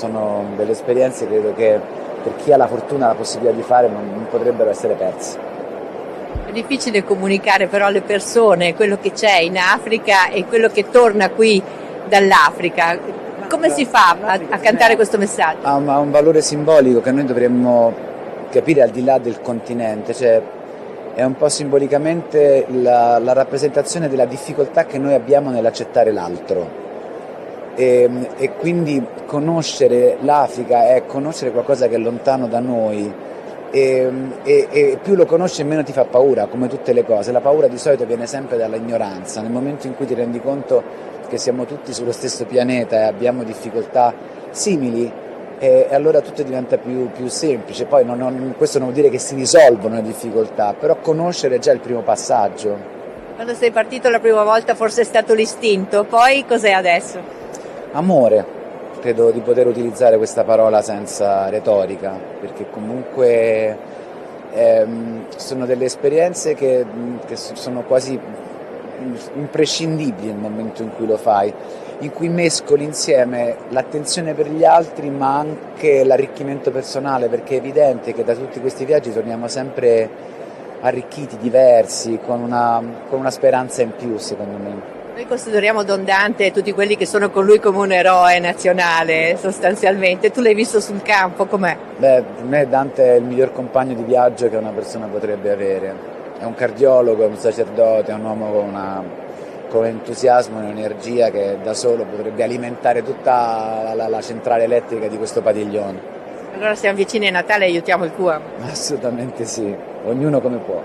sono delle esperienze credo che per chi ha la fortuna, la possibilità di fare non potrebbero essere perse. È difficile comunicare però alle persone quello che c'è in Africa e quello che torna qui dall'Africa. Come si fa a cantare questo messaggio? Ha un valore simbolico che noi dovremmo capire al di là del continente, cioè è un po' simbolicamente la rappresentazione della difficoltà che noi abbiamo nell'accettare l'altro e quindi conoscere l'Africa è conoscere qualcosa che è lontano da noi. E più lo conosci e meno ti fa paura, come tutte le cose. La paura di solito viene sempre dall'ignoranza. Nel momento in cui ti rendi conto che siamo tutti sullo stesso pianeta e abbiamo difficoltà simili, e allora tutto diventa più semplice. Poi questo non vuol dire che si risolvono le difficoltà, però conoscere è già il primo passaggio. Quando sei partito la prima volta forse è stato l'istinto, poi cos'è adesso? Amore. Credo di poter utilizzare questa parola senza retorica, perché comunque sono delle esperienze che sono quasi imprescindibili nel momento in cui lo fai, in cui mescoli insieme l'attenzione per gli altri ma anche l'arricchimento personale, perché è evidente che da tutti questi viaggi torniamo sempre arricchiti, diversi, con una speranza in più, secondo me. Noi consideriamo Don Dante e tutti quelli che sono con lui come un eroe nazionale, sostanzialmente. Tu l'hai visto sul campo, com'è? Beh, per me Dante è il miglior compagno di viaggio che una persona potrebbe avere. È un cardiologo, è un sacerdote, è un uomo con entusiasmo e energia che da solo potrebbe alimentare tutta la centrale elettrica di questo padiglione. Allora siamo vicini a Natale e aiutiamo il CUAM. Assolutamente sì, ognuno come può.